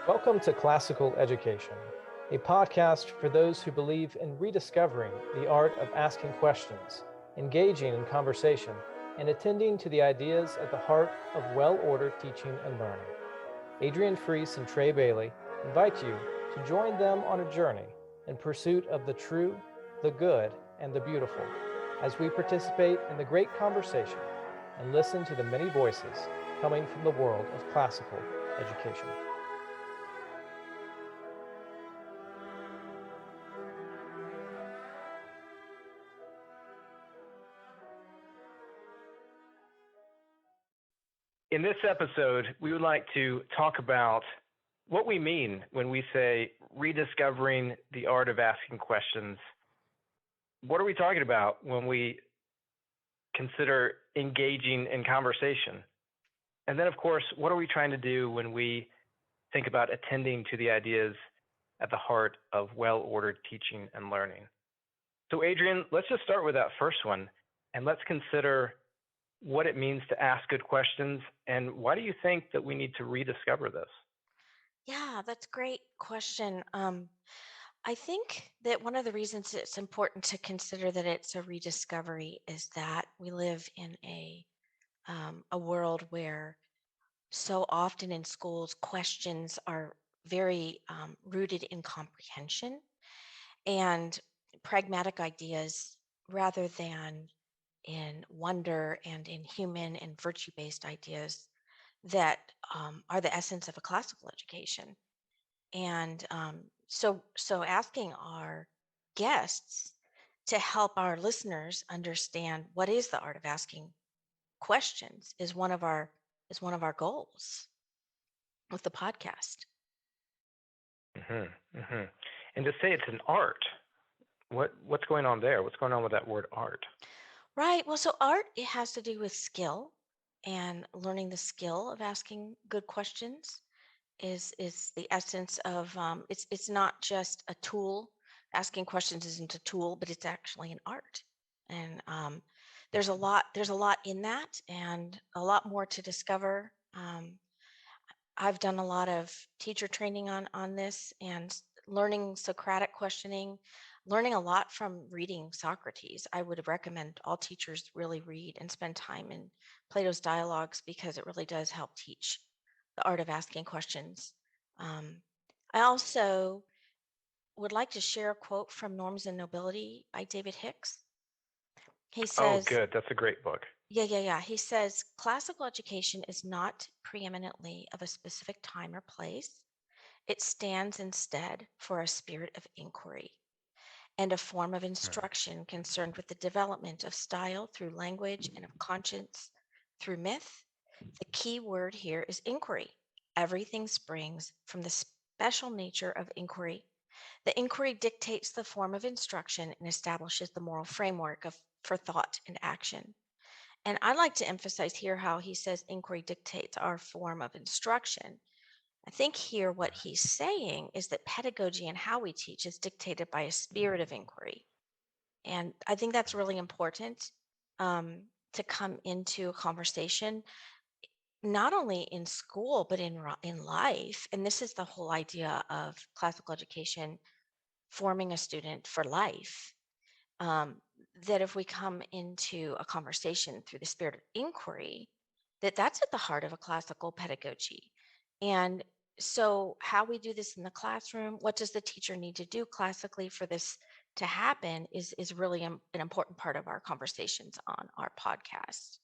Welcome to Classical Education, a podcast for those who believe in rediscovering the art of asking questions, engaging in conversation, and attending to the ideas at the heart of well-ordered teaching and learning. Adrienne Freese and Trae Bailey invite you to join them on a journey in pursuit of the true, the good, and the beautiful, as we participate in the great conversation and listen to the many voices coming from the world of classical education. In this episode, we would like to talk about what we mean when we say rediscovering the art of asking questions. What are we talking about when we consider engaging in conversation? And then, of course, what are we trying to do when we think about attending to the ideas at the heart of well-ordered teaching and learning? So, Adrienne, let's just start with that first one, and let's consider what it means to ask good questions, and why do you think that we need to rediscover this? Yeah, that's a great question. I think that one of the reasons it's important to consider that it's a rediscovery is that we live in a world where so often in schools questions are very rooted in comprehension and pragmatic ideas rather than in wonder and in human and virtue-based ideas that are the essence of a classical education. And so asking our guests to help our listeners understand what is the art of asking questions is one of our goals with the podcast. And to say it's an art, what's going on there? What's going on with that word art? Right. Well, so art, it has to do with skill and learning the skill of asking good questions is the essence of it's not just a tool. Asking questions isn't a tool, but it's actually an art. And there's a lot in that and a lot more to discover. I've done a lot of teacher training on this and learning Socratic questioning, learning a lot from reading Socrates. I would recommend all teachers really read and spend time in Plato's dialogues because it really does help teach the art of asking questions. Um, I also would like to share a quote from Norms and Nobility by David Hicks. He Oh, says, good. That's a great book. yeah. He says, classical education is not preeminently of a specific time or place. It stands instead for a spirit of inquiry and a form of instruction concerned with the development of style through language and of conscience through myth. The key word here is inquiry. Everything springs from the special nature of inquiry. The inquiry dictates the form of instruction and establishes the moral framework for thought and action. And I like to emphasize here how he says inquiry dictates our form of instruction. I think here what he's saying is that pedagogy and how we teach is dictated by a spirit of inquiry. And I think that's really important to come into a conversation, not only in school, but in life. And this is the whole idea of classical education forming a student for life. Um, that if we come into a conversation through the spirit of inquiry, that's at the heart of a classical pedagogy. And so how we do this in the classroom, what does the teacher need to do classically for this to happen is really an important part of our conversations on our podcast.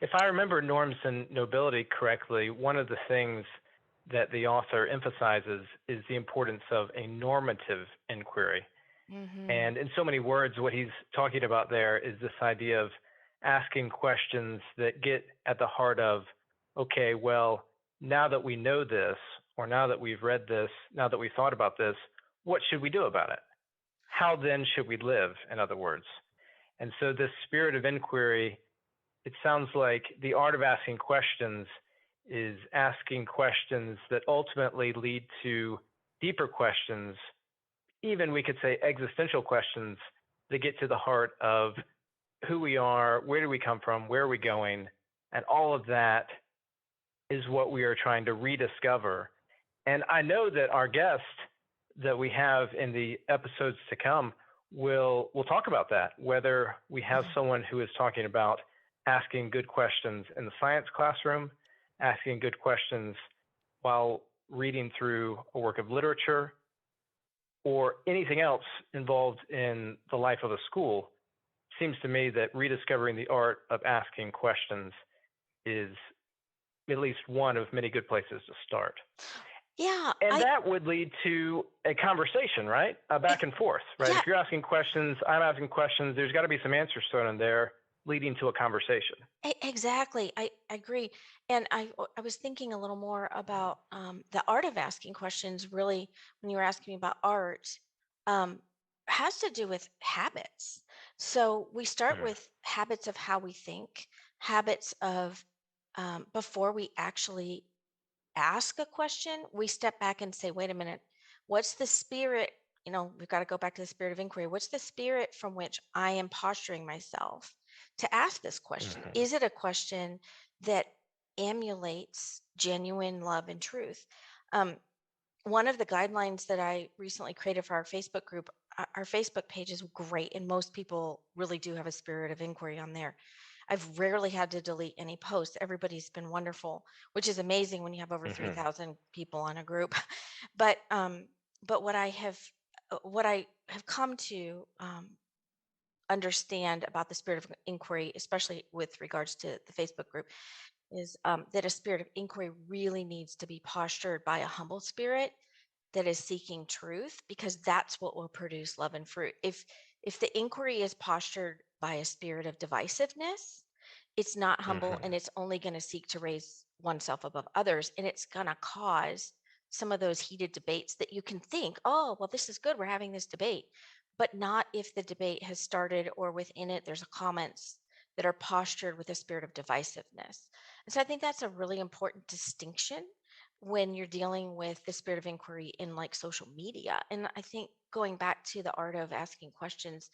If I remember Norms and Nobility correctly, one of the things that the author emphasizes is the importance of a normative inquiry. And in so many words, what he's talking about there is this idea of asking questions that get at the heart of, okay, well, now that we know this, or now that we've read this, now that we've thought about this, what should we do about it? How then should we live, in other words? And so this spirit of inquiry, it sounds like the art of asking questions is asking questions that ultimately lead to deeper questions, even we could say existential questions that get to the heart of who we are, where do we come from, where are we going, and all of that is what we are trying to rediscover. And I know that our guest that we have in the episodes to come will talk about that, whether we have someone who is talking about asking good questions in the science classroom, asking good questions while reading through a work of literature, or anything else involved in the life of a school. Seems to me that rediscovering the art of asking questions is at least one of many good places to start. Yeah. And that would lead to a conversation, right? A back and forth, right? Yeah. If you're asking questions, I'm asking questions, there's got to be some answers thrown in there leading to a conversation. Exactly. I agree. And I was thinking a little more about the art of asking questions, really, when you were asking me about art, has to do with habits. So we start with habits of how we think, habits of before we actually ask a question, we step back and say, wait a minute, what's the spirit? We've got to go back to the spirit of inquiry. What's the spirit from which I am posturing myself to ask this question? Is it a question that emulates genuine love and truth? One of the guidelines that I recently created for our Facebook group, our Facebook page is great, and most people really do have a spirit of inquiry on there. I've rarely had to delete any posts. Everybody's been wonderful, which is amazing when you have over 3,000 people on a group. But what I have come to understand about the spirit of inquiry, especially with regards to the Facebook group, is that a spirit of inquiry really needs to be postured by a humble spirit that is seeking truth, because that's what will produce love and fruit. If the inquiry is postured by a spirit of divisiveness, it's not humble, and it's only going to seek to raise oneself above others, and it's going to cause some of those heated debates that you can think, oh, well, this is good, we're having this debate, but not if the debate has started or within it there's comments that are postured with a spirit of divisiveness. And so I think that's a really important distinction when you're dealing with the spirit of inquiry in like social media. And I think going back to the art of asking questions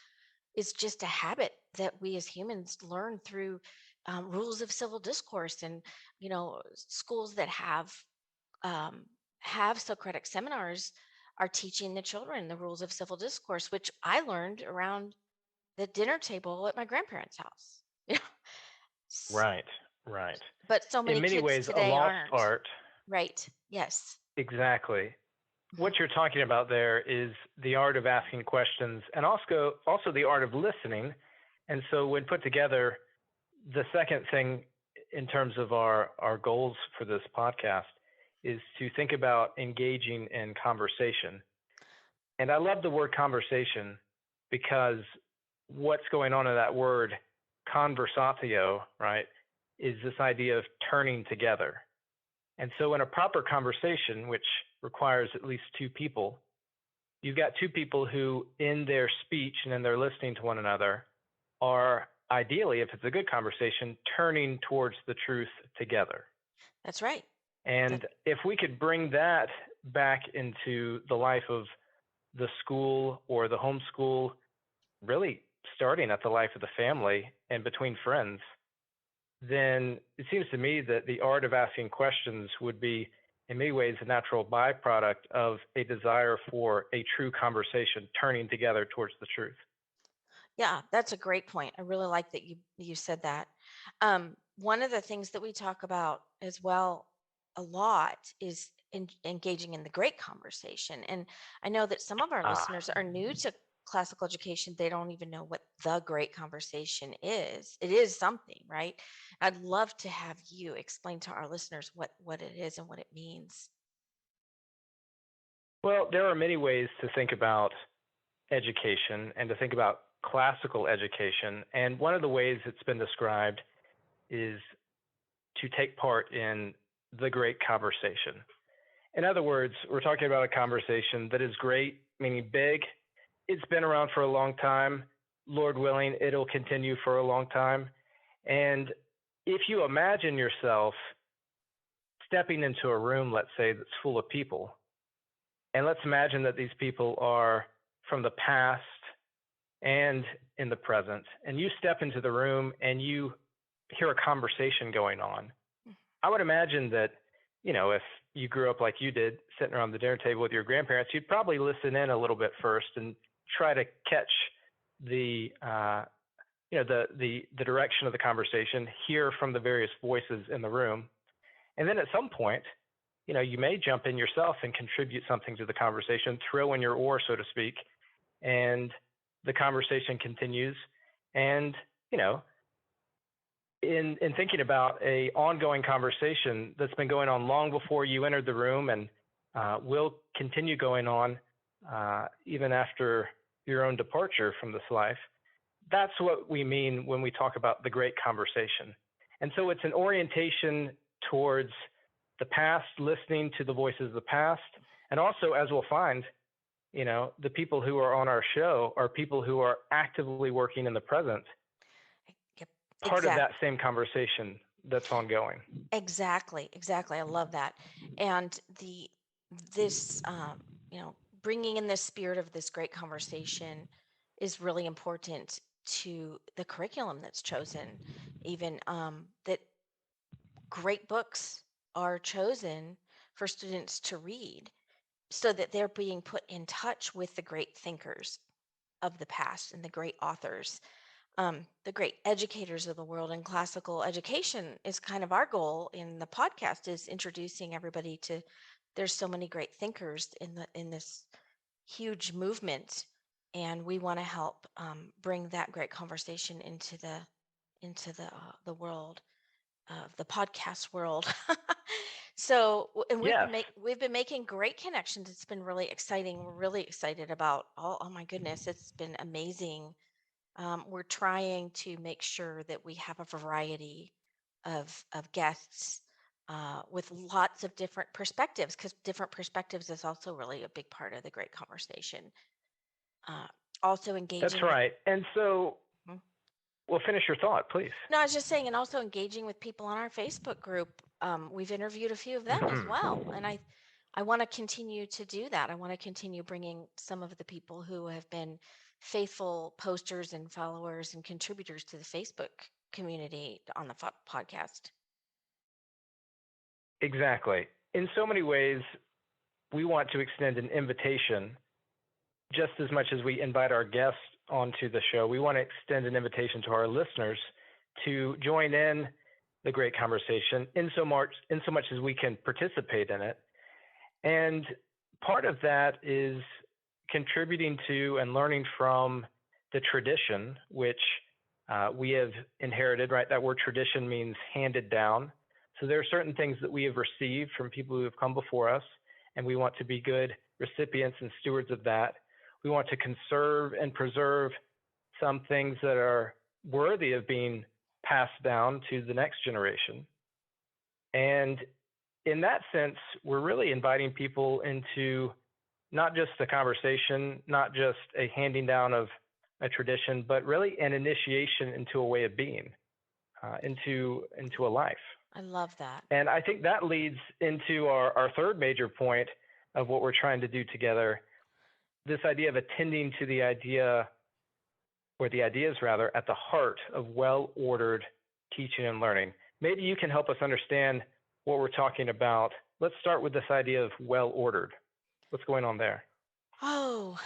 is just a habit that we as humans learn through rules of civil discourse, and schools that have Socratic seminars are teaching the children the rules of civil discourse, which I learned around the dinner table at my grandparents' house. Right. But so many In many kids ways, a today lost aren't. art. Right. Yes. Exactly. What you're talking about there is the art of asking questions, and also the art of listening. And so when put together, the second thing in terms of our goals for this podcast is to think about engaging in conversation. And I love the word conversation because what's going on in that word, conversatio, right, is this idea of turning together. And so in a proper conversation, which requires at least two people, you've got two people who in their speech and in their listening to one another are ideally, if it's a good conversation, turning towards the truth together. That's right. And if we could bring that back into the life of the school or the homeschool, really starting at the life of the family and between friends, then it seems to me that the art of asking questions would be in many ways a natural byproduct of a desire for a true conversation turning together towards the truth. Yeah, that's a great point. I really like that you said that. One of the things that we talk about as well a lot is engaging in the great conversation. And I know that some of our listeners are new to classical education. They don't even know what the great conversation is. It is something, right? I'd love to have you explain to our listeners what it is and what it means. Well, there are many ways to think about education and to think about classical education. And one of the ways it's been described is to take part in the great conversation. In other words, we're talking about a conversation that is great, meaning big. It's been around for a long time. Lord willing, it'll continue for a long time. And if you imagine yourself stepping into a room, let's say, that's full of people, and let's imagine that these people are from the past and in the present, and you step into the room and you hear a conversation going on. I would imagine that, if you grew up like you did, sitting around the dinner table with your grandparents, you'd probably listen in a little bit first and try to catch the the direction of the conversation, hear from the various voices in the room, and then at some point, you may jump in yourself and contribute something to the conversation, throw in your oar, so to speak, and the conversation continues. And in thinking about a ongoing conversation that's been going on long before you entered the room and will continue going on even after your own departure from this life, that's what we mean when we talk about the great conversation. And so it's an orientation towards the past, listening to the voices of the past, and also, as we'll find, the people who are on our show are people who are actively working in the present, Yep. part of that same conversation that's ongoing. Exactly. I love that. And this bringing in the spirit of this great conversation is really important to the curriculum that's chosen. Even that great books are chosen for students to read so that they're being put in touch with the great thinkers of the past and the great authors, the great educators of the world. And classical education is kind of our goal in the podcast, is introducing everybody to, there's so many great thinkers in this huge movement, and we want to help bring that great conversation into the world of the podcast world. So, and Yes. we've been making great connections. It's been really exciting. We're really excited about, oh my goodness, it's been amazing. We're trying to make sure that we have a variety of guests with lots of different perspectives, because different perspectives is also really a big part of the great conversation. Uh, Also That's engaging with. right. And so, Mhm. well, finish your thought, please. No, I was just saying, and also engaging with people on our Facebook group. We've interviewed a few of them as well, and I want to continue to do that. I want to continue bringing some of the people who have been faithful posters and followers and contributors to the Facebook community on the podcast. Exactly. In so many ways, we want to extend an invitation just as much as we invite our guests onto the show. We want to extend an invitation to our listeners to join in the great conversation in so much as we can participate in it. And part of that is contributing to and learning from the tradition, which we have inherited, right? That word tradition means handed down. So there are certain things that we have received from people who have come before us, and we want to be good recipients and stewards of that. We want to conserve and preserve some things that are worthy of being passed down to the next generation. And in that sense, we're really inviting people into not just a conversation, not just a handing down of a tradition, but really an initiation into a way of being, into a life. I love that. And I think that leads into our third major point of what we're trying to do together, this idea of attending to the idea, or the ideas rather, at the heart of well-ordered teaching and learning. Maybe you can help us understand what we're talking about. Let's start with this idea of well-ordered. What's going on there? Oh,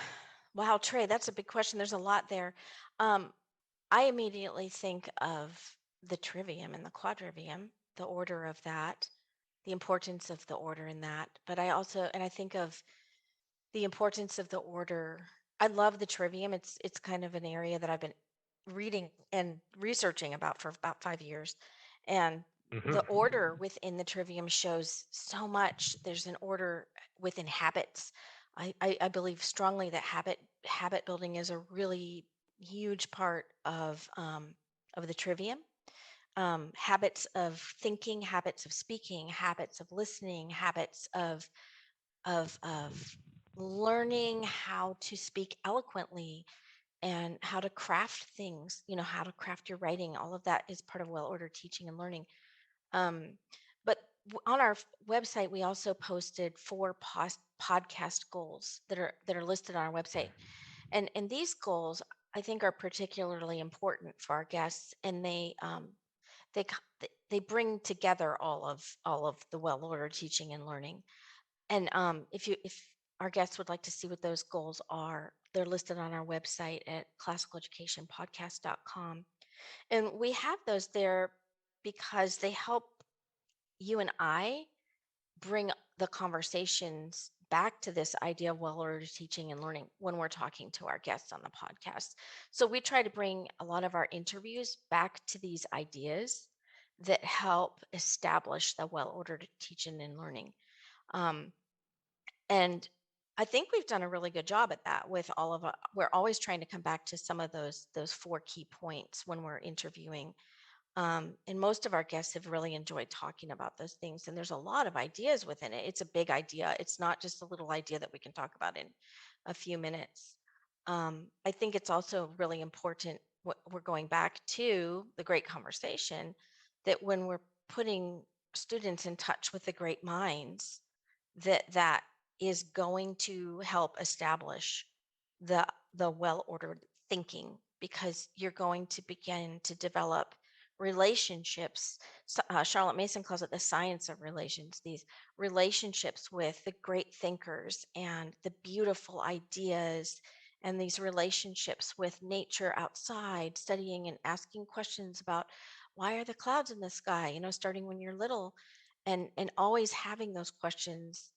wow, Trey, that's a big question. There's a lot there. Um, I immediately think of the trivium and the quadrivium, the order of that, the importance of the order in that. But I think of the importance of the order. I love the trivium. It's kind of an area that I've been reading and researching about for about 5 years. And Mm-hmm. the order within the trivium shows so much. There's an order within habits. I believe strongly that habit building is a really huge part of the trivium. Habits of thinking, habits of speaking, habits of listening, habits of learning how to speak eloquently and how to craft things, how to craft your writing. All of that is part of well-ordered teaching and learning. um, but on our website, we also posted 4 podcast goals that are listed on our website, and these goals I think are particularly important for our guests, and they bring together all of the well-ordered teaching and learning. And if our guests would like to see what those goals are, they're listed on our website at classicaleducationpodcast.com. And we have those there because they help you and I bring the conversations back to this idea of well-ordered teaching and learning when we're talking to our guests on the podcast. So we try to bring a lot of our interviews back to these ideas that help establish the well-ordered teaching and learning. And I think we've done a really good job at that with all of we're always trying to come back to some of those 4 key points when we're interviewing. And most of our guests have really enjoyed talking about those things. And there's a lot of ideas within it. It's a big idea. It's not just a little idea that we can talk about in a few minutes. I think it's also really important, we're going back to the great conversation, that when we're putting students in touch with the great minds, that is going to help establish the well-ordered thinking, because you're going to begin to develop relationships. Charlotte Mason calls it the science of relations, these relationships with the great thinkers and the beautiful ideas, and these relationships with nature outside, studying and asking questions about why are the clouds in the sky, starting when you're little, and always having those questions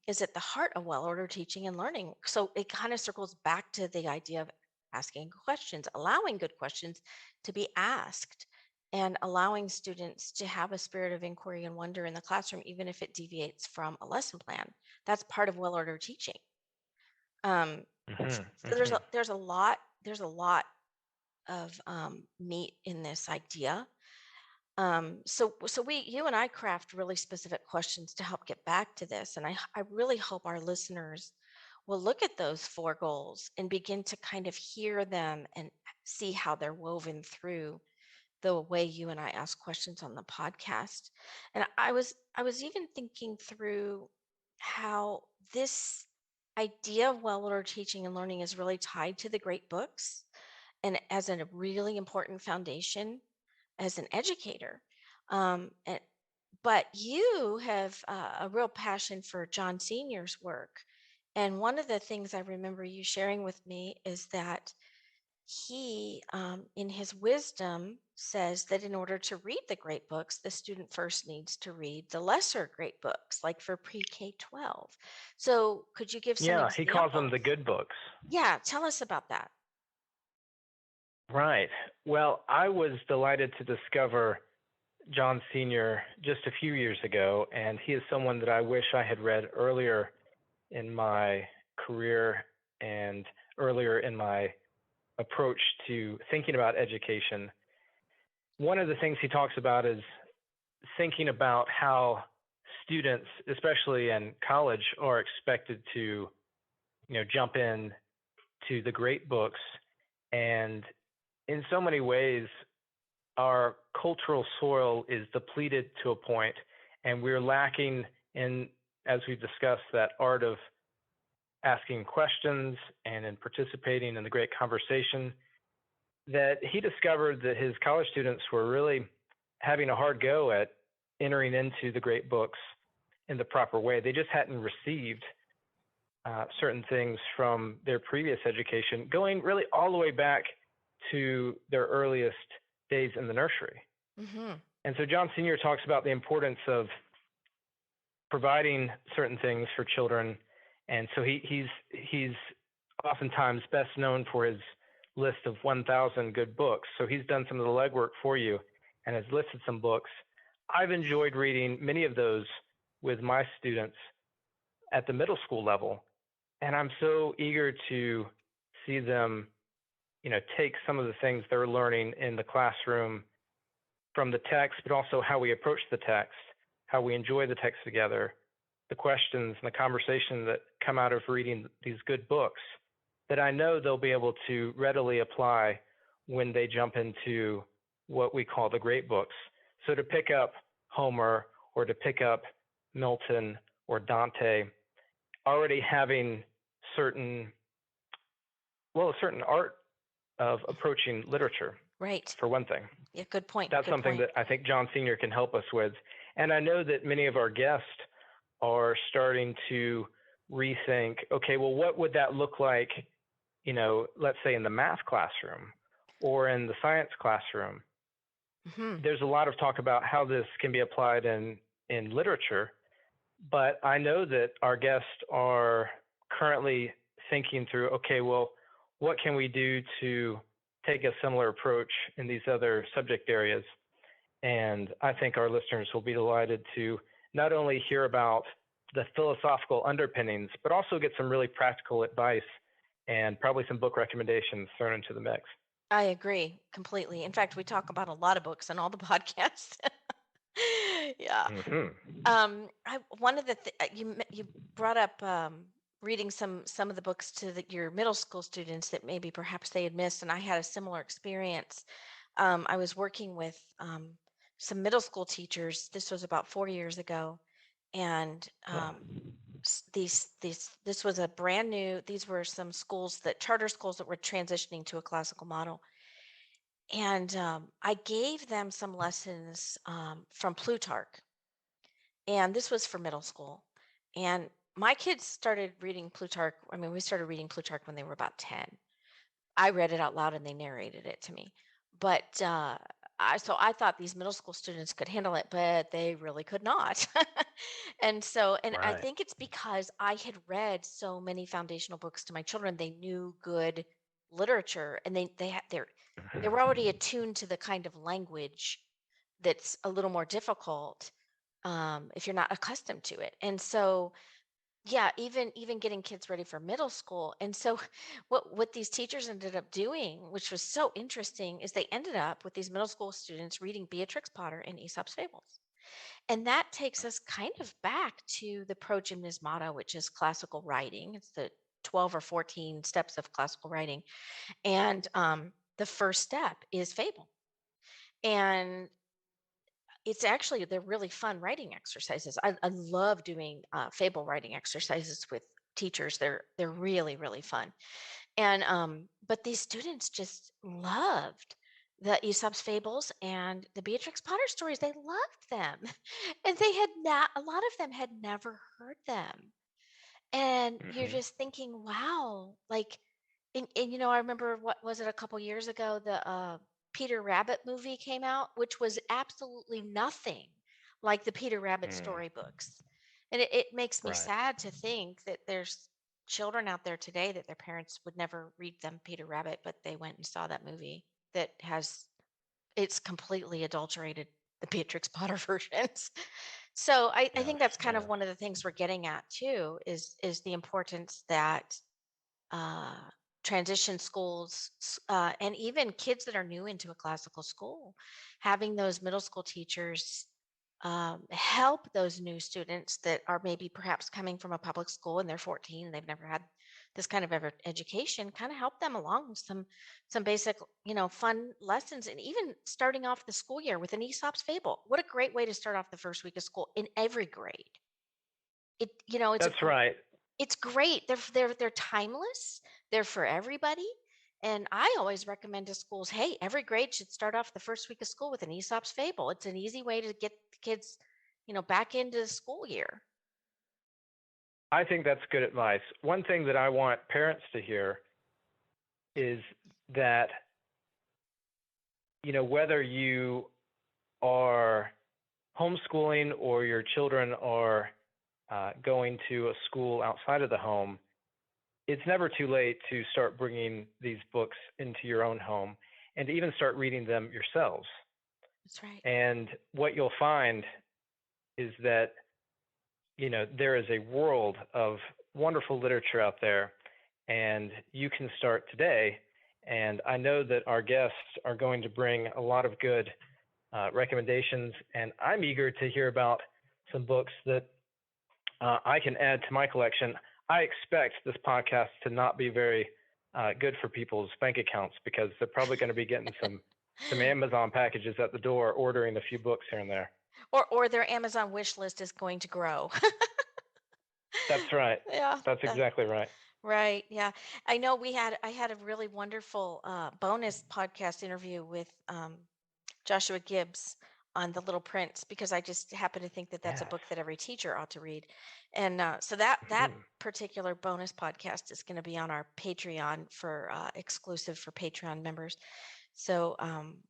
is at the heart of well-ordered teaching and learning. So it kind of circles back to the idea of asking questions, allowing good questions to be asked, and allowing students to have a spirit of inquiry and wonder in the classroom, even if it deviates from a lesson plan. That's part of well-ordered teaching. So there's a lot of meat in this idea. So you and I craft really specific questions to help get back to this. And I really hope our listeners will look at those 4 goals and begin to kind of hear them and see how they're woven through the way you and I ask questions on the podcast. And I was even thinking through how this idea of well-ordered teaching and learning is really tied to the great books, and as a really important foundation as an educator. But you have a real passion for John Senior's work. And one of the things I remember you sharing with me is that he, in his wisdom, says that in order to read the great books, the student first needs to read the lesser great books, like for pre-K 12. So could you give some examples? He calls them the good books. Yeah, tell us about that. Right. Well, I was delighted to discover John Senior just a few years ago, and he is someone that I wish I had read earlier in my career and earlier in my approach to thinking about education. One of the things he talks about is thinking about how students, especially in college, are expected to, jump in to the great books. And in so many ways, our cultural soil is depleted to a point, and we're lacking in, as we've discussed, that art of asking questions and in participating in the great conversation, that he discovered that his college students were really having a hard go at entering into the great books in the proper way. They just hadn't received certain things from their previous education, going really all the way back to their earliest days in the nursery. Mm-hmm. And so John Senior talks about the importance of providing certain things for children. And so he's oftentimes best known for his list of 1,000 good books. So he's done some of the legwork for you and has listed some books. I've enjoyed reading many of those with my students at the middle school level. And I'm so eager to see them, take some of the things they're learning in the classroom from the text, but also how we approach the text, how we enjoy the text together, the questions and the conversation that come out of reading these good books that I know they'll be able to readily apply when they jump into what we call the great books. So to pick up Homer or to pick up Milton or Dante, already having a certain art of approaching literature, Right. for one thing. Yeah, good point. That's Good something point. that I think John Sr. can help us with. And I know that many of our guests are starting to rethink, okay, well, what would that look like, let's say in the math classroom or in the science classroom? There's a lot of talk about how this can be applied in literature, but I know that our guests are currently thinking through, okay, well, what can we do to take a similar approach in these other subject areas? And I think our listeners will be delighted to not only hear about the philosophical underpinnings, but also get some really practical advice and probably some book recommendations thrown into the mix. I agree completely. In fact, we talk about a lot of books on all the podcasts. Yeah. One of the you brought up reading some of the books to your middle school students that maybe perhaps they had missed, and I had a similar experience. I was working with some middle school teachers. This was about 4 years ago, and this was a brand new. These were some charter schools that were transitioning to a classical model, and I gave them some lessons from Plutarch, and this was for middle school. And my kids started reading Plutarch. I mean, we started reading Plutarch when they were about 10. I read it out loud and they narrated it to me. But I thought these middle school students could handle it, but they really could not. And I Right. think it's because I had read so many foundational books to my children. They knew good literature, and they were already attuned to the kind of language that's a little more difficult if you're not accustomed to it. And so, yeah, even getting kids ready for middle school. And so what these teachers ended up doing, which was so interesting, is they ended up with these middle school students reading Beatrix Potter and Aesop's Fables. And that takes us kind of back to the progymnasmata, which is classical writing. It's the 12 or 14 steps of classical writing. And the first step is fable. And they're really fun writing exercises. I love doing fable writing exercises with teachers. They're really, really fun. And but these students just loved the Aesop's Fables and the Beatrix Potter stories. They loved them. And they had not a lot of them had never heard them. And you're just thinking, wow, like, and I remember, what was it, a couple years ago, the Peter Rabbit movie came out, which was absolutely nothing like the Peter Rabbit storybooks. And it makes me Right. sad to think that there's children out there today that their parents would never read them Peter Rabbit, but they went and saw that movie that it's completely adulterated the Beatrix Potter versions. So I Yes. think that's kind of Yeah. one of the things we're getting at too, is the importance that uh, transition schools and even kids that are new into a classical school, having those middle school teachers help those new students that are maybe perhaps coming from a public school and they're 14 and they've never had this kind of education, kind of help them along with some basic, fun lessons. And even starting off the school year with an Aesop's Fable, what a great way to start off the first week of school in every grade. That's right. It's great. They're timeless. They're for everybody. And I always recommend to schools, hey, every grade should start off the first week of school with an Aesop's Fable. It's an easy way to get the kids, back into the school year. I think that's good advice. One thing that I want parents to hear is that, whether you are homeschooling or your children are going to a school outside of the home, it's never too late to start bringing these books into your own home and to even start reading them yourselves. That's right. And what you'll find is that, there is a world of wonderful literature out there, and you can start today. And I know that our guests are going to bring a lot of good recommendations, and I'm eager to hear about some books that I can add to my collection. I expect this podcast to not be very good for people's bank accounts, because they're probably going to be getting some Amazon packages at the door, ordering a few books here and there. Or their Amazon wish list is going to grow. That's right. Yeah. That's exactly right. Right. Yeah. I had a really wonderful bonus podcast interview with Joshua Gibbs on The Little Prince, because I just happen to think that that's a Yes. book that every teacher ought to read. And so that Mhm. particular bonus podcast is going to be on our Patreon for exclusive for Patreon members. So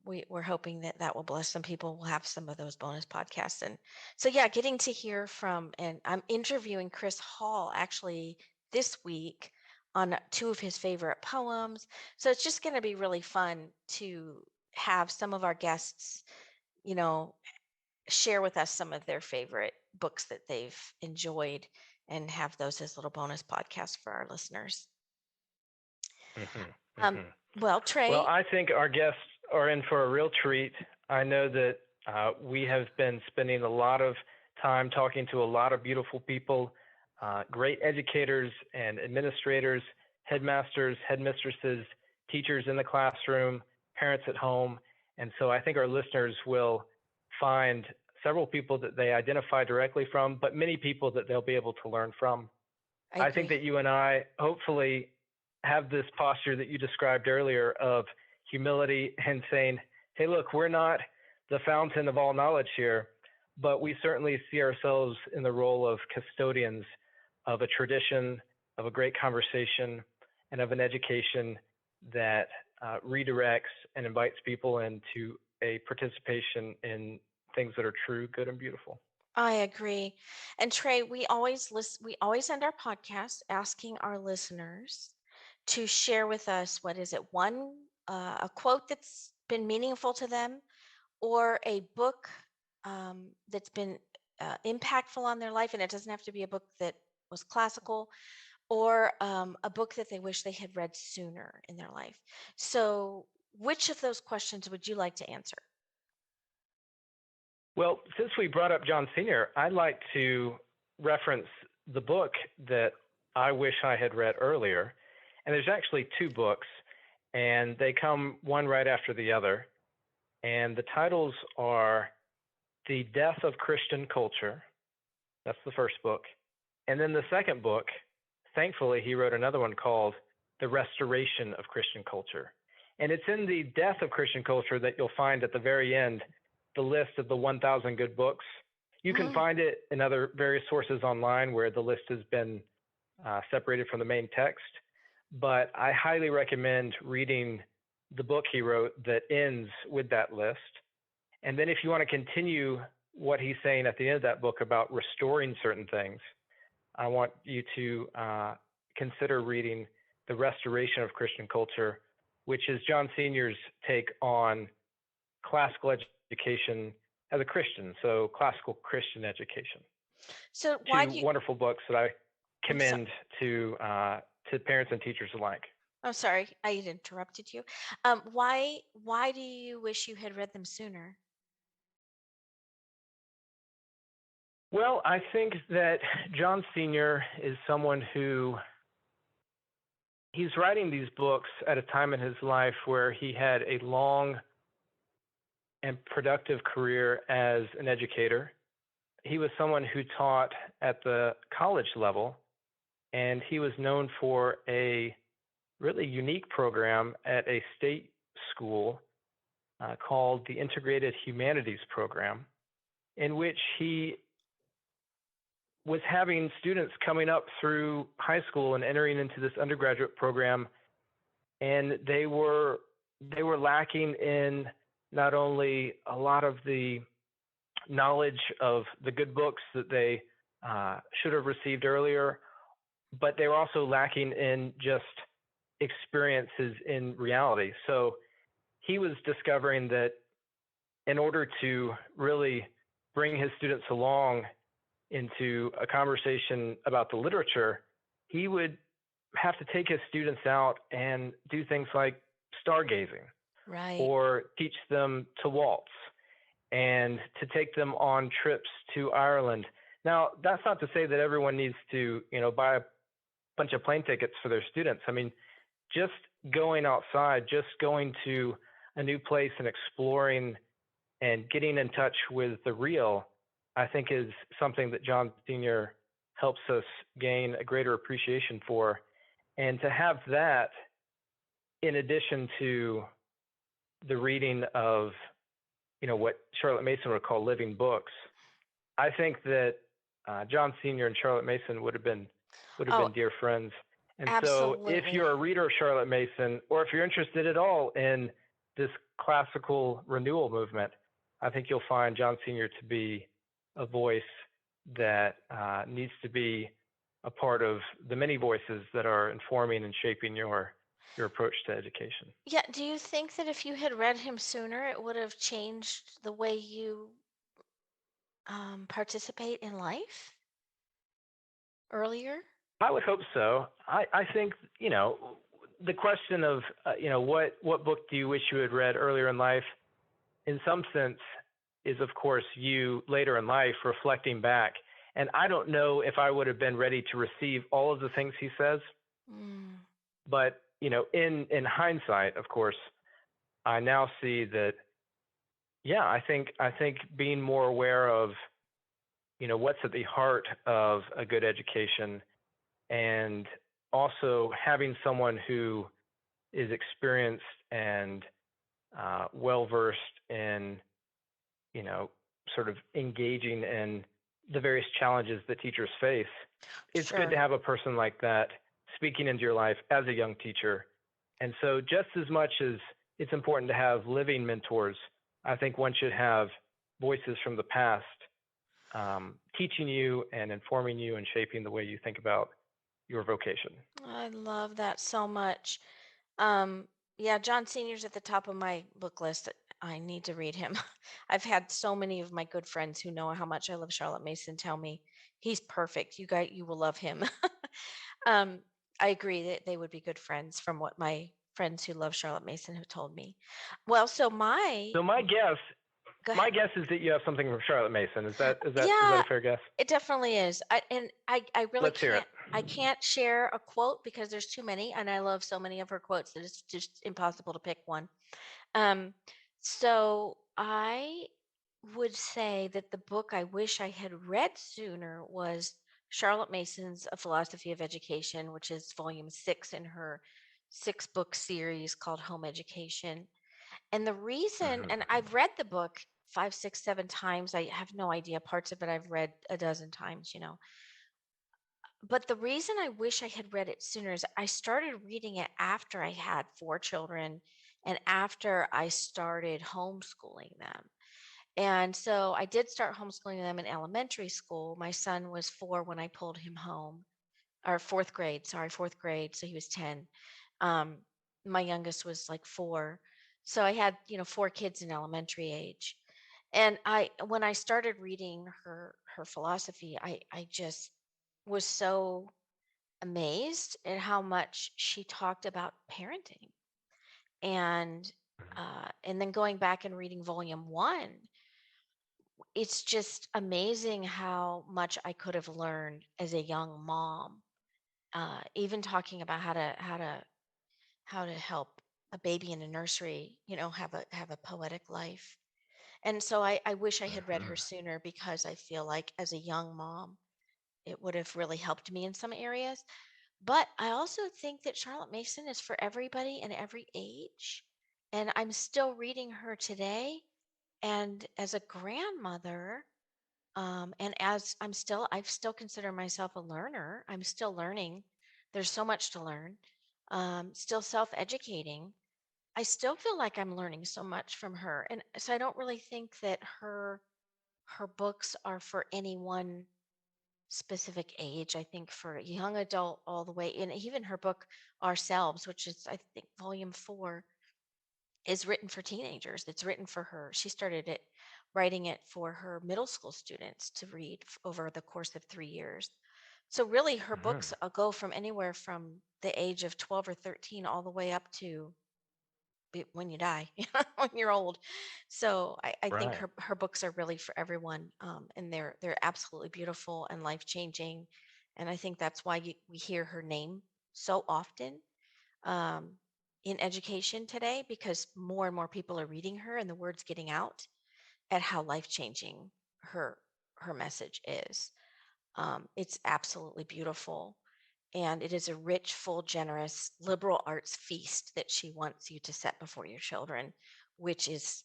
we're hoping that that will bless some people. We'll have some of those bonus podcasts. And so, yeah, getting to hear from, and I'm interviewing Chris Hall actually this week on two of his favorite poems. So it's just going to be really fun to have some of our guests, you know, share with us some of their favorite books that they've enjoyed, and have those as little bonus podcasts for our listeners. Mhm. Um, Mhm. well, Well, Trey, I think our guests are in for a real treat. I know that we have been spending a lot of time talking to a lot of beautiful people, great educators and administrators, headmasters, headmistresses, teachers in the classroom, parents at home. And so I think our listeners will find several people that they identify directly from, but many people that they'll be able to learn from. I I think agree. that you and I hopefully have this posture that you described earlier of humility and saying, hey, look, we're not the fountain of all knowledge here, but we certainly see ourselves in the role of custodians of a tradition, of a great conversation, and of an education that redirects and invites people into a participation in things that are true, good, and beautiful. I agree. And Trey, we always end our podcast asking our listeners to share with us, what is it, one a quote that's been meaningful to them, or a book that's been impactful on their life. And it doesn't have to be a book that was classical, or a book that they wish they had read sooner in their life. So, which of those questions would you like to answer? Well, since we brought up John Senior, I'd like to reference the book that I wish I had read earlier. And there's actually two books, and they come one right after the other. And the titles are The Death of Christian Culture. That's the first book. And then the second book, thankfully, he wrote another one called The Restoration of Christian Culture. And it's in The Death of Christian Culture that you'll find at the very end the list of the 1,000 good books. You can Mm, find it in other various sources online where the list has been separated from the main text. But I highly recommend reading the book he wrote that ends with that list. And then if you want to continue what he's saying at the end of that book about restoring certain things, I want you to consider reading The Restoration of Christian Culture, which is John Senior's take on classical education as a Christian, so classical Christian education. so why Two do you? wonderful books that I I'm so, commend to parents and teachers alike. I'm sorry, I interrupted you. Why do you wish you had read them sooner? Well, I think that John Senior is someone who he's writing these books at a time in his life where he had a long and productive career as an educator. He was someone who taught at the college level, and he was known for a really unique program at a state school called the Integrated Humanities Program, in which he was having students coming up through high school and entering into this undergraduate program, and they were lacking in not only a lot of the knowledge of the good books that they should have received earlier, but they were also lacking in just experiences in reality. So he was discovering that in order to really bring his students along into a conversation about the literature, he would have to take his students out and do things like stargazing Right. or teach them to waltz and to take them on trips to Ireland. Now, that's not to say that everyone needs to, buy a bunch of plane tickets for their students. I mean, just going outside, just going to a new place and exploring and getting in touch with the real, I think is something that John Senior helps us gain a greater appreciation for. And to have that in addition to the reading of, what Charlotte Mason would call living books, I think that John Senior and Charlotte Mason would have been Oh, dear friends. And so if absolutely. you're a reader of Charlotte Mason, or if you're interested at all in this classical renewal movement, I think you'll find John Senior to be a voice that needs to be a part of the many voices that are informing and shaping your approach to education. Yeah, do you think that if you had read him sooner, it would have changed the way you participate in life earlier? I would hope so. I think, the question of, what book do you wish you had read earlier in life, in some sense, is, of course, you later in life reflecting back. And I don't know if I would have been ready to receive all of the things he says. Mm, But, in hindsight, of course, I now see that, yeah, I think being more aware of, what's at the heart of a good education, and also having someone who is experienced and well versed in, you know, sort of engaging in the various challenges that teachers face. It's good to sure. have a person like that speaking into your life as a young teacher. And so, just as much as it's important to have living mentors, I think one should have voices from the past teaching you and informing you and shaping the way you think about your vocation. I love that so much. Um, yeah, John Senior's at the top of my book list. I need to read him. I've had so many of my good friends who know how much I love Charlotte Mason tell me he's perfect. You will love him. um, I agree that they would be good friends from what my friends who love Charlotte Mason have told me. Well, so So go my ahead. guess is that you have something from Charlotte Mason. Is that Yeah, a fair guess? it definitely is. I really Let's hear it. can't share a quote because there's too many, and I love so many of her quotes that it's just impossible to pick one. Um, so I would say that the book I wish I had read sooner was Charlotte Mason's A Philosophy of Education, which is volume 6 in her 6-book series called Home Education. And the reason, Mhm. and I've read the book 5, 6, 7 times. I have no idea. Parts of it I've read a dozen times. But the reason I wish I had read it sooner is I started reading it after I had 4 children and after I started homeschooling them. And so I did start homeschooling them in elementary school. My son was 4 when I pulled him home, or fourth grade, sorry, fourth grade. So he was 10. Um, my youngest was like 4. So I had, 4 kids in elementary age. And when I started reading her philosophy, I just was so amazed at how much she talked about parenting. And then going back and reading volume 1, it's just amazing how much I could have learned as a young mom. Even talking about how to help a baby in a nursery, have a poetic life. And so I wish I had read her Mhm. sooner because I feel like as a young mom, it would have really helped me in some areas. But I also think that Charlotte Mason is for everybody and every age. And I'm still reading her today. And as a grandmother, and as I've still consider myself a learner. I'm still learning. There's so much to learn. Still self-educating. I still feel like I'm learning so much from her. And so I don't really think that her books are for any one specific age. I think for a young adult all the way, and even her book Ourselves, which is I think volume 4, is written for teenagers. It's written for her. She started writing it for her middle school students to read over the course of 3 years. So really, her Mhm. books go from anywhere from the age of 12 or 13 all the way up to when you die, when you're old. So I think Right. her books are really for everyone, and they're absolutely beautiful and life changing. And I think that's why we hear her name so often um, in education today, because more and more people are reading her and the word's getting out at how life changing her her message is. It's absolutely beautiful. And it is a rich, full, generous, liberal arts feast that she wants you to set before your children, which is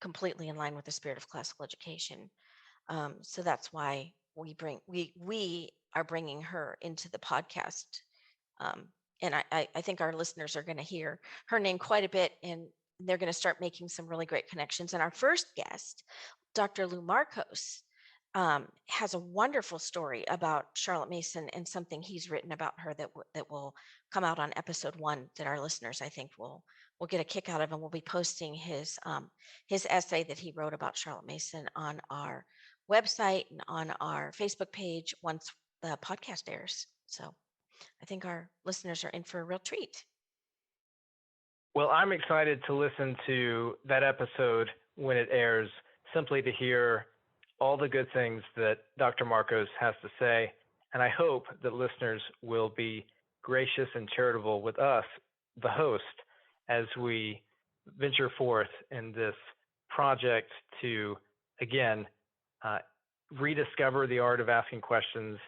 completely in line with the spirit of classical education. So that's why we are bringing her into the podcast. And I think our listeners are going to hear her name quite a bit, and they're going to start making some really great connections. And our first guest, Dr. Lou Marcos, has a wonderful story about Charlotte Mason and something he's written about her that will come out on episode 1 that our listeners, I think, will get a kick out of, and we'll be posting his essay that he wrote about Charlotte Mason on our website and on our Facebook page once the podcast airs. So I think our listeners are in for a real treat. Well, I'm excited to listen to that episode when it airs, simply to hear all the good things that Dr. Marcos has to say. And I hope that listeners will be gracious and charitable with us, the host, as we venture forth in this project to, again, rediscover the art of asking questions,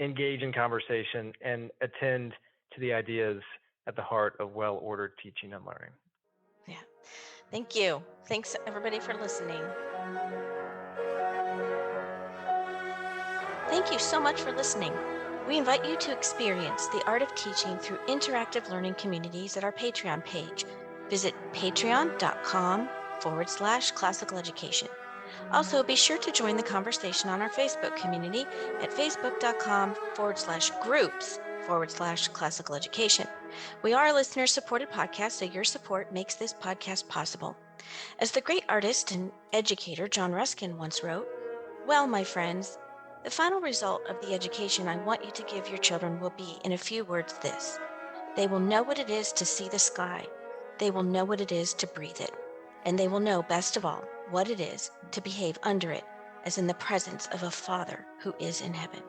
engage in conversation, and attend to the ideas at the heart of well-ordered teaching and learning. Yeah. Thank you. Thanks, everybody, for listening. Thank you so much for listening. We invite you to experience the art of teaching through interactive learning communities at our Patreon page. Visit patreon.com/classical education. Also, be sure to join the conversation on our Facebook community at facebook.com/groups/classical education. We are a listener-supported podcast, so your support makes this podcast possible. As the great artist and educator John Ruskin once wrote, "Well, my friends, the final result of the education I want you to give your children will be, in a few words, this: they will know what it is to see the sky, they will know what it is to breathe it, and they will know, best of all, what it is to behave under it, as in the presence of a Father who is in heaven."